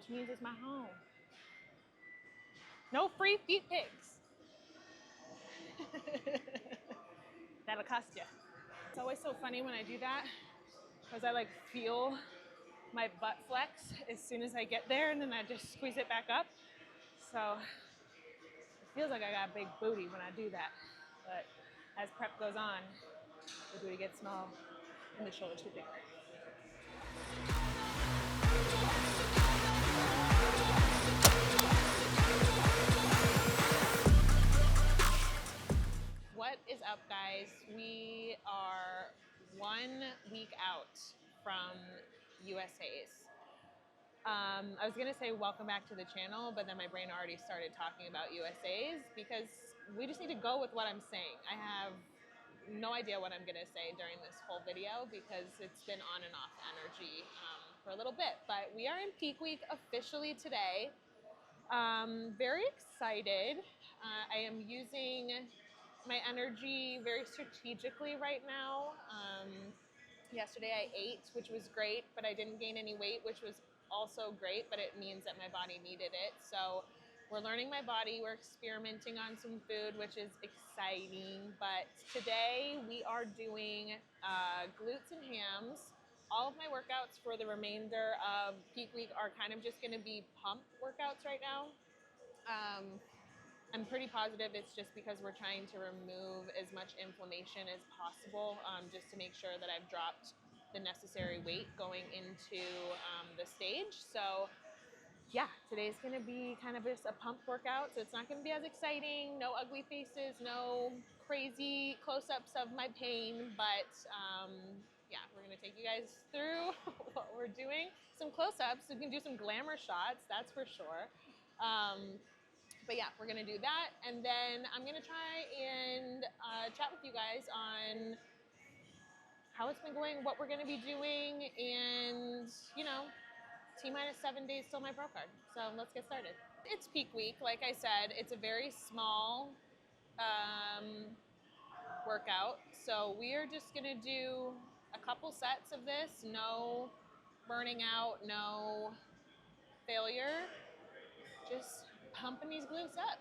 which means it's my home. No free feet pics. That'll cost you. It's always so funny when I do that because I like feel my butt flex as soon as I get there, and then I just squeeze it back up. So it feels like I got a big booty when I do that. But as prep goes on, the booty gets small and the shoulders get bigger. What is up, guys? We are 1 week out from USA's. I was gonna say welcome back to the channel, but then my brain already started talking about USA's because we just need to go with what I'm saying. I have no idea what I'm gonna say during this whole video because it's been on and off energy for a little bit, but we are in peak week officially today. Very excited. I am using my energy very strategically right now. Yesterday I ate, which was great, but I didn't gain any weight, which was also great, but it means that my body needed it. So we're learning my body, we're experimenting on some food, which is exciting. But today we are doing glutes and hams. All of my workouts for the remainder of peak week are kind of just gonna be pump workouts right now. I'm pretty positive it's just because we're trying to remove as much inflammation as possible, just to make sure that I've dropped the necessary weight going into the stage. So yeah, today's gonna be kind of just a pump workout, so it's not gonna be as exciting, no ugly faces, no crazy close-ups of my pain, but yeah, we're gonna take you guys through what we're doing. Some close-ups, we can do some glamour shots, that's for sure. But yeah, we're gonna do that, and then I'm gonna try and chat with you guys on how it's been going, what we're gonna be doing, and you know, T-minus 7 days till my pro card. So let's get started. It's peak week, like I said, it's a very small workout. So we are just gonna do a couple sets of this, no burning out, no failure, just pumping these glutes up.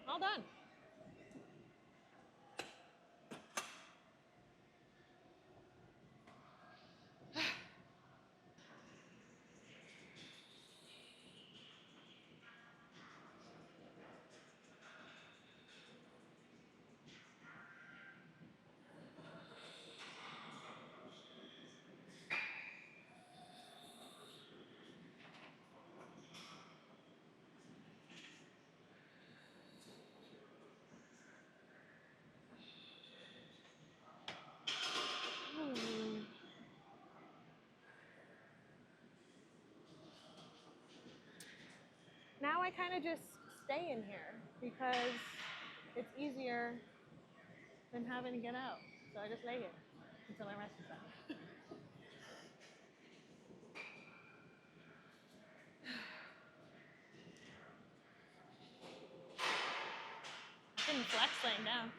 All done. Now I kind of just stay in here because it's easier than having to get out. So I just lay here until my rest is done. I couldn't flex laying down.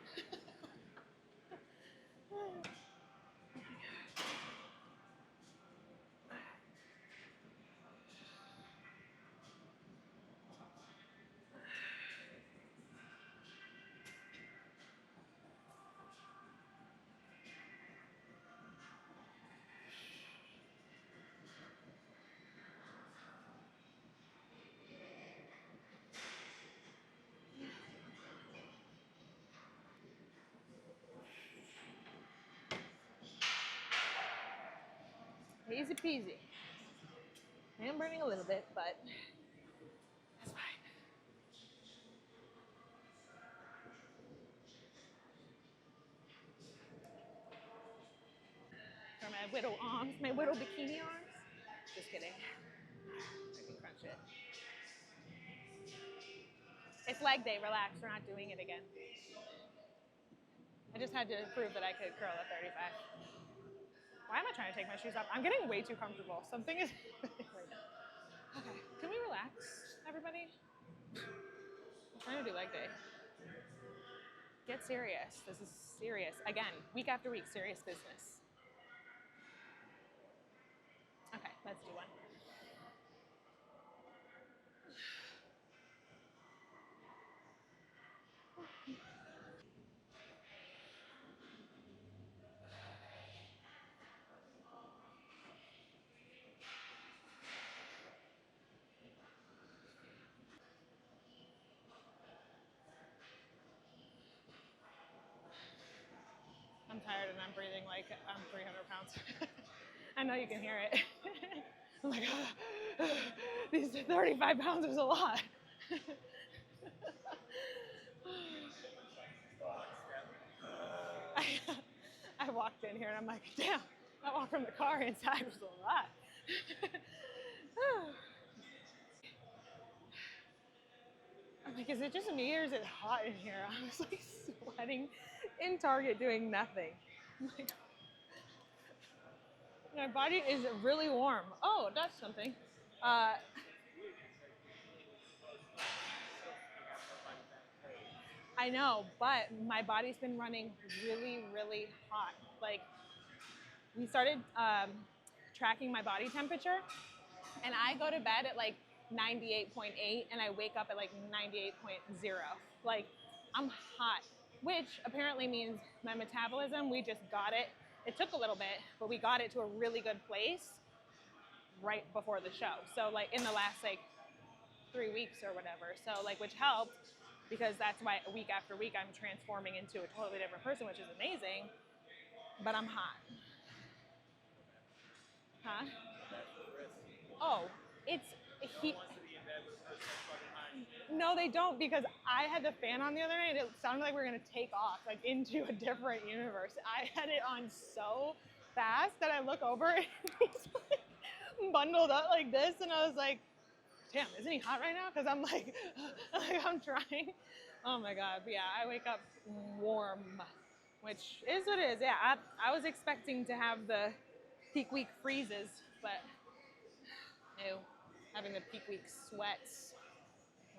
Easy peasy. I am burning a little bit, but that's fine. For my widow arms, my widow bikini arms. Just kidding. I can crunch it. It's leg day, relax, we're not doing it again. I just had to prove that I could curl a 35. Why am I trying to take my shoes off? I'm getting way too comfortable. Something is right now. Okay, can we relax, everybody? I'm trying to do leg day. Get serious. This is serious. Again, week after week, serious business. Okay, let's do one. I'm tired and I'm breathing like I'm 300 pounds. I know you can hear it. I'm like, these 35 pounds is a lot. I walked in here and I'm like, damn, that walk from the car inside was a lot. I'm like, is it just me or is it hot in here? I was like sweating in Target doing nothing. I'm like, my body is really warm. Oh, that's something. Uh, I know, but my body's been running really, really hot. Like, we started tracking my body temperature, and I go to bed at like 98.8, and I wake up at like 98.0. Like, I'm hot, which apparently means my metabolism, we just got it. It took a little bit, but we got it to a really good place right before the show. So, like, in the last, like, 3 weeks or whatever. So, like, which helped because that's why week after week I'm transforming into a totally different person, which is amazing. But I'm hot. Huh? Oh, it's he. No, they don't because I had the fan on the other night and it sounded like we were gonna take off like into a different universe. I had it on so fast that I look over and he's like bundled up like this, and I was like, damn, isn't he hot right now? Because I'm like, I'm trying. Oh my God. But yeah, I wake up warm, which is what it is. Yeah, I was expecting to have the peak week freezes, but no, having the peak week sweats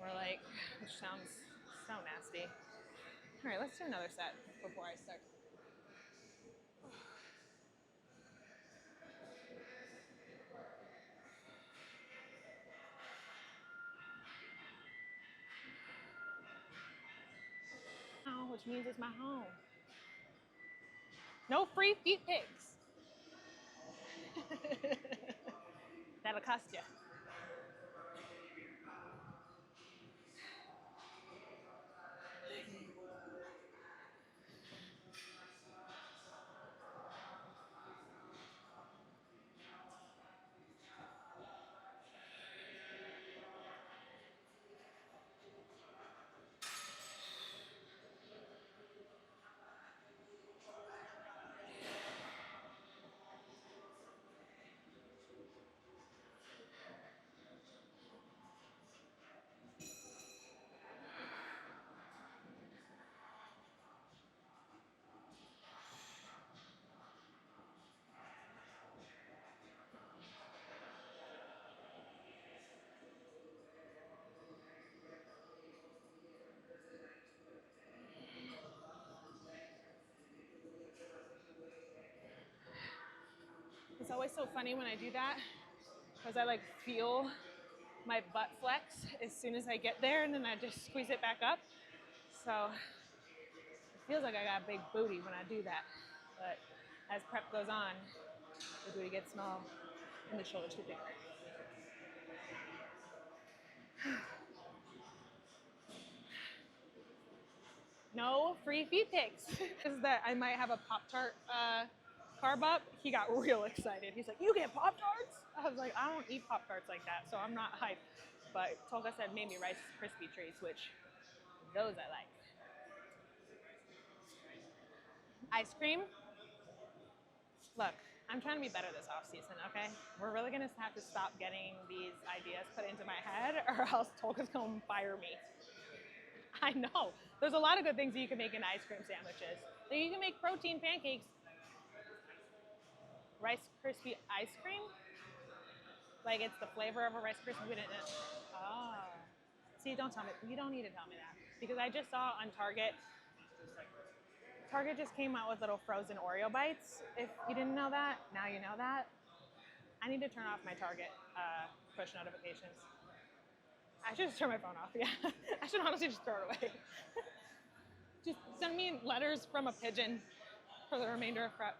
were like, which sounds so nasty. All right, let's do another set before I start. Which means it's my home. No free feet pics. That'll cost you. It's always so funny when I do that because I like feel my butt flex as soon as I get there, and then I just squeeze it back up. So it feels like I got a big booty when I do that. But as prep goes on, the booty gets small and the shoulders get bigger. No free feet pics. That I might have a Pop-Tart carb up, he got real excited. He's like, "You get Pop Tarts?" I was like, "I don't eat Pop Tarts like that, so I'm not hyped." But Tolga said maybe Rice Krispie treats, which those I like. Ice cream. Look, I'm trying to be better this off season. Okay, we're really gonna have to stop getting these ideas put into my head, or else Tolga's gonna fire me. I know. There's a lot of good things that you can make in ice cream sandwiches. Like you can make protein pancakes. Rice Krispie ice cream? Like it's the flavor of a Rice Krispie. We didn't. Oh. See, don't tell me. You don't need to tell me that because I just saw on Target. Target just came out with little frozen Oreo bites. If you didn't know that, now you know that. I need to turn off my Target push notifications. I should just turn my phone off. Yeah, I should honestly just throw it away. Just send me letters from a pigeon for the remainder of prep.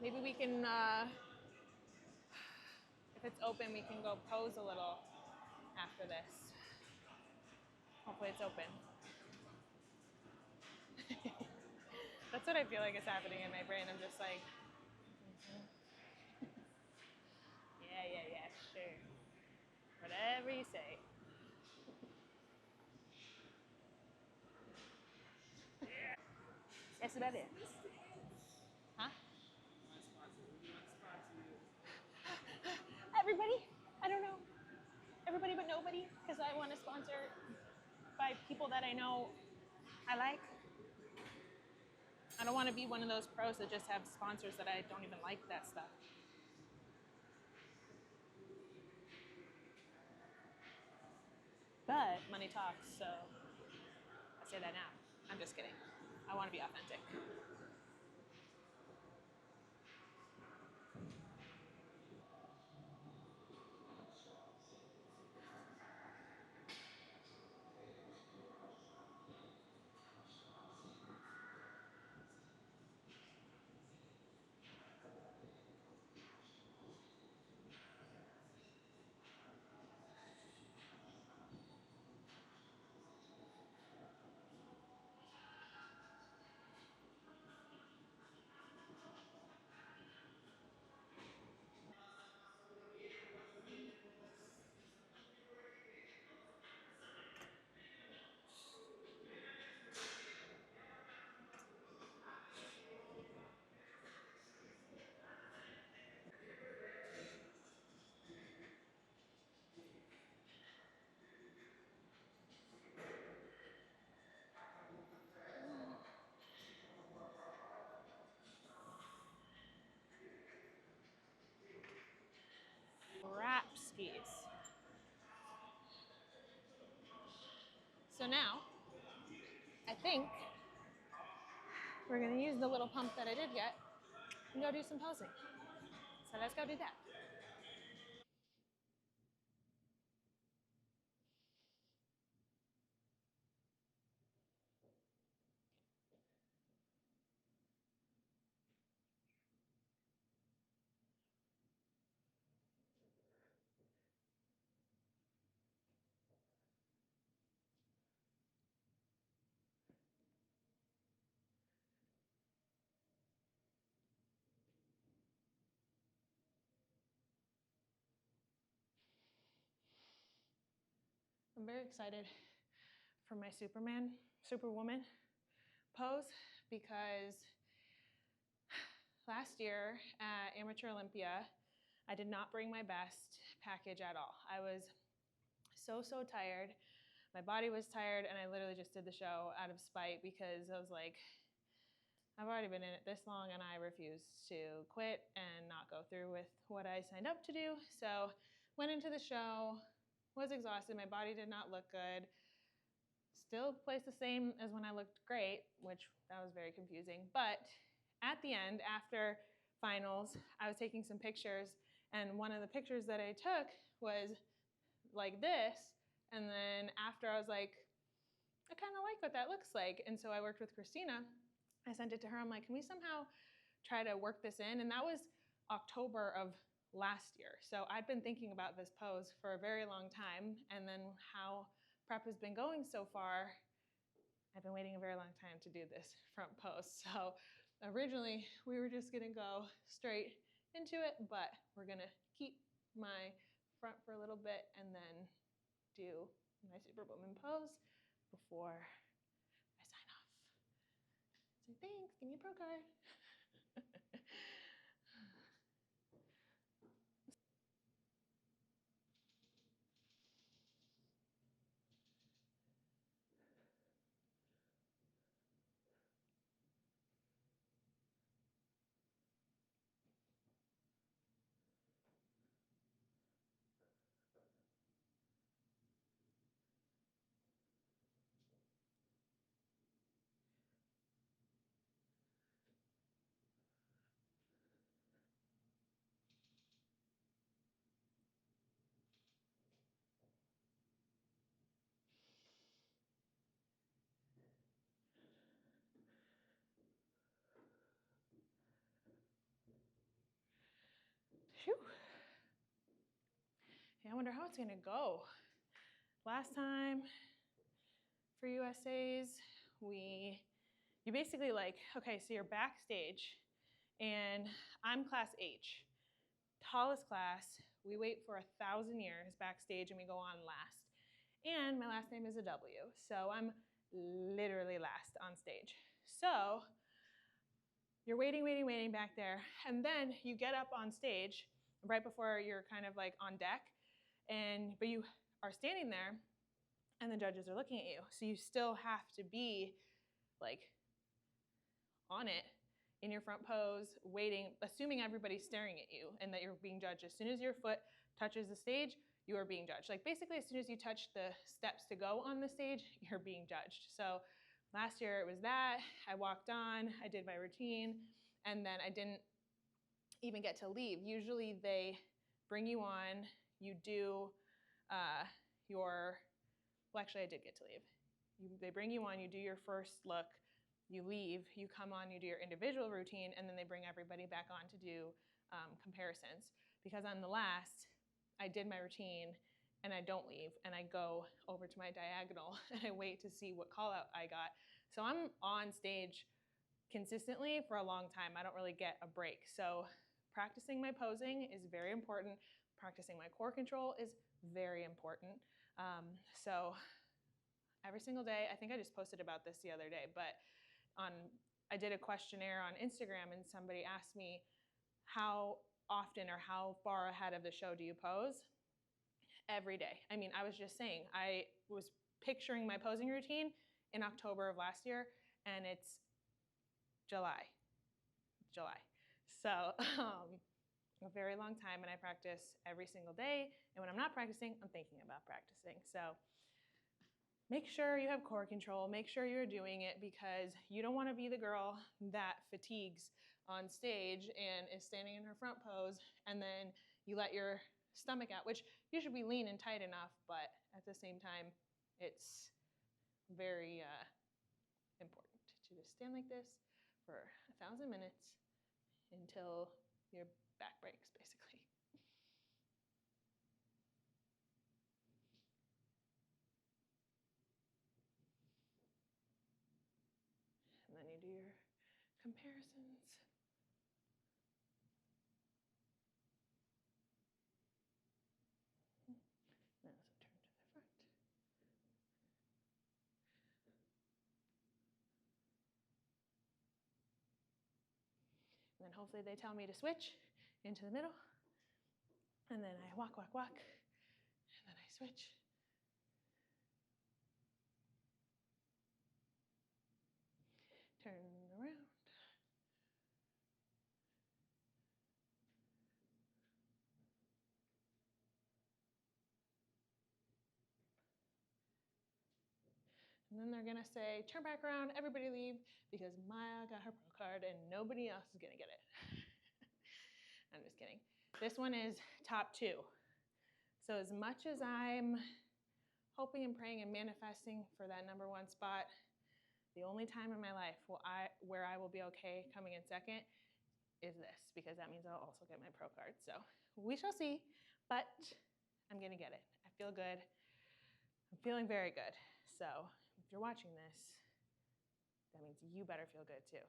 Maybe we can, if it's open, we can go pose a little after this. Hopefully it's open. That's what I feel like is happening in my brain. I'm just like, yeah, sure. Whatever you say. That's about it. Huh? Everybody? I don't know. Everybody but nobody, because I want to sponsor by people that I know I like. I don't want to be one of those pros that just have sponsors that I don't even like that stuff. But money talks, so I say that now. I'm just kidding. I want to be authentic. So now, I think we're gonna use the little pump that I did get and go do some posing. So let's go do that. I'm very excited for my Superwoman pose because last year at Amateur Olympia, I did not bring my best package at all. I was so tired. My body was tired, and I literally just did the show out of spite because I was like, I've already been in it this long and I refuse to quit and not go through with what I signed up to do. So went into the show, was exhausted, my body did not look good. Still placed the same as when I looked great, which that was very confusing. But at the end, after finals, I was taking some pictures, and one of the pictures that I took was like this. And then after, I was like, I kind of like what that looks like. And so I worked with Christina. I sent it to her. I'm like, can we somehow try to work this in? And that was October of last year. So I'd been thinking about this pose for a very long time. And then how prep has been going so far, I've been waiting a very long time to do this front pose. So originally we were just gonna go straight into it, but we're gonna keep my front for a little bit and then do my Superwoman pose before I sign off. So thanks, give me a pro card. Whew. Yeah, I wonder how it's gonna go. Last time for USA's, you basically like, okay, so you're backstage and I'm class H, tallest class. We wait for 1,000 years backstage and we go on last. And my last name is a W, so I'm literally last on stage. So you're waiting back there, and then you get up on stage right before you're kind of like on deck, but you are standing there and the judges are looking at you. So you still have to be like on it in your front pose, waiting, assuming everybody's staring at you and that you're being judged. As soon as your foot touches the stage, you are being judged. Like basically as soon as you touch the steps to go on the stage, you're being judged. So last year it was that. I walked on, I did my routine, and then I didn't even get to leave. Usually they bring you on, you do well actually I did get to leave. They bring you on, you do your first look, you leave, you come on, you do your individual routine, and then they bring everybody back on to do comparisons. Because I'm the last, I did my routine, and I don't leave, and I go over to my diagonal, and I wait to see what call out I got. So I'm on stage consistently for a long time. I don't really get a break. So practicing my posing is very important. Practicing my core control is very important. So every single day, I think I just posted about this the other day, but I did a questionnaire on Instagram and somebody asked me how often or how far ahead of the show do you pose? Every day. I mean, I was just saying, I was picturing my posing routine in October of last year and it's July. So a very long time, and I practice every single day. And when I'm not practicing, I'm thinking about practicing. So make sure you have core control, make sure you're doing it, because you don't want to be the girl that fatigues on stage and is standing in her front pose, and then you let your stomach out, which you should be lean and tight enough, but at the same time, it's very important to just stand like this for 1,000 minutes until your back breaks, basically. And then you do your comparisons. Now, so turn to the front. And then hopefully they tell me to switch into the middle. And then I walk, walk, walk. And then I switch. Turn around. And then they're gonna say, turn back around, everybody leave, because Maya got her pro card and nobody else is gonna get it. I'm just kidding. This one is top 2. So as much as I'm hoping and praying and manifesting for that #1 spot, the only time in my life where I will be okay coming in second is this, because that means I'll also get my pro card. So we shall see, but I'm gonna get it. I feel good. I'm feeling very good. So if you're watching this, that means you better feel good too,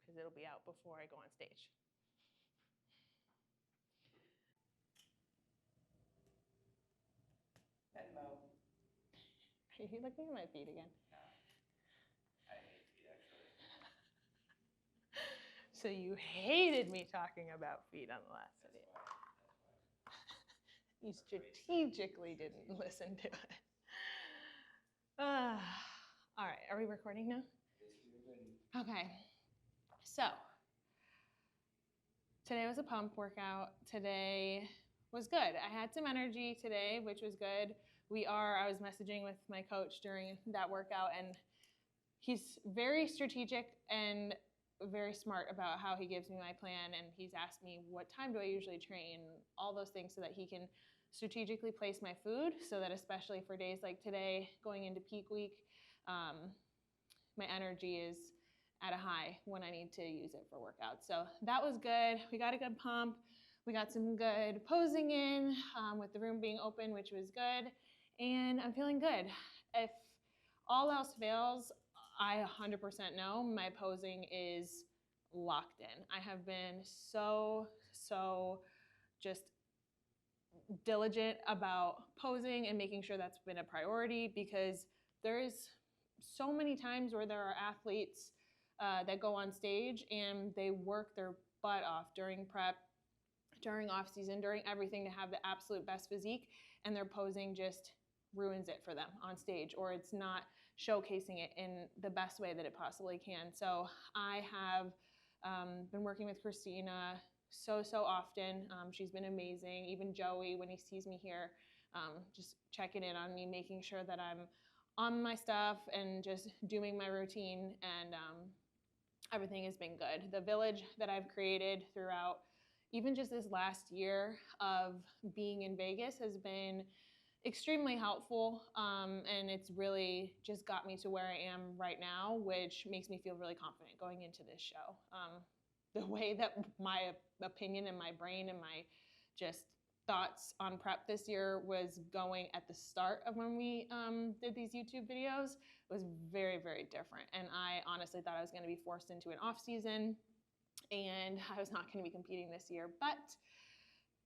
because it'll be out before I go on stage. Venmo. Are you looking at my feet again? No. I hate feet, actually. So you hated me talking about feet on the last video. That's why. You strategically didn't listen to it. All right, are we recording now? Yes, we're ready. Okay, so today was a pump workout. Today was good. I had some energy today, which was good. I was messaging with my coach during that workout, and he's very strategic and very smart about how he gives me my plan, and he's asked me what time do I usually train, all those things, so that he can strategically place my food, so that especially for days like today, going into peak week, my energy is at a high when I need to use it for workouts. So that was good. We got a good pump. We got some good posing in with the room being open, which was good. And I'm feeling good. If all else fails, I 100% know my posing is locked in. I have been so just diligent about posing and making sure that's been a priority, because there is so many times where there are athletes that go on stage and they work their butt off during prep, during off season, during everything, to have the absolute best physique, and their posing just ruins it for them on stage, or it's not showcasing it in the best way that it possibly can. So I have been working with Christina so often. She's been amazing. Even Joey, when he sees me here, just checking in on me, making sure that I'm on my stuff and just doing my routine, and everything has been good. The village that I've created throughout even just this last year of being in Vegas has been extremely helpful, and it's really just got me to where I am right now, which makes me feel really confident going into this show. The way that my opinion and my brain and my just thoughts on prep this year was going at the start of when we did these YouTube videos was very different. And I honestly thought I was going to be forced into an off season, and I was not going to be competing this year. But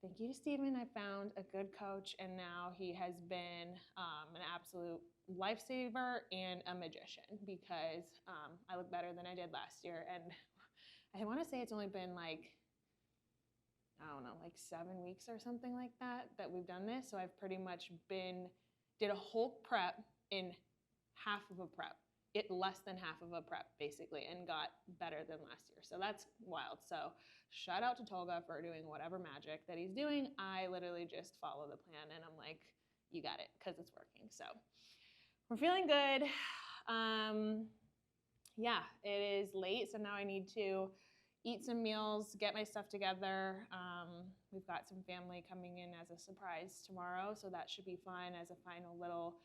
thank you to Steven, I found a good coach, and now he has been an absolute lifesaver and a magician, because I look better than I did last year. And I want to say it's only been like, I don't know, like 7 weeks or something like that we've done this. So I've pretty much did a whole prep in half of a prep, less than half of a prep basically, and got better than last year. So that's wild. So shout out to Tolga for doing whatever magic that he's doing. I literally just follow the plan, and I'm like, you got it, because it's working. So we're feeling good. Yeah, it is late, so now I need to eat some meals, get my stuff together. We've got some family coming in as a surprise tomorrow, so that should be fun as a final little,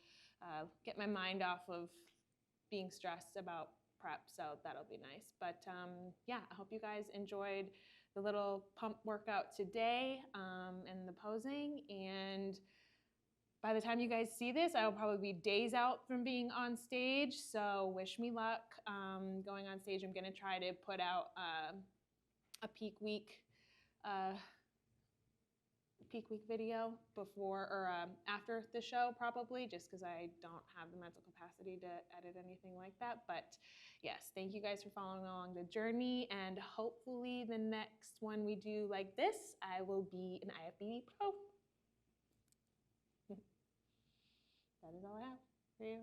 get my mind off of being stressed about prep, so that'll be nice. But yeah, I hope you guys enjoyed the little pump workout today and the posing. And by the time you guys see this, I will probably be days out from being on stage, so wish me luck going on stage. I'm gonna try to put out a peak week video before or after the show, probably, just because I don't have the mental capacity to edit anything like that. But yes, thank you guys for following along the journey, and hopefully the next one we do like this, I will be an IFBB pro. That is all I have for you.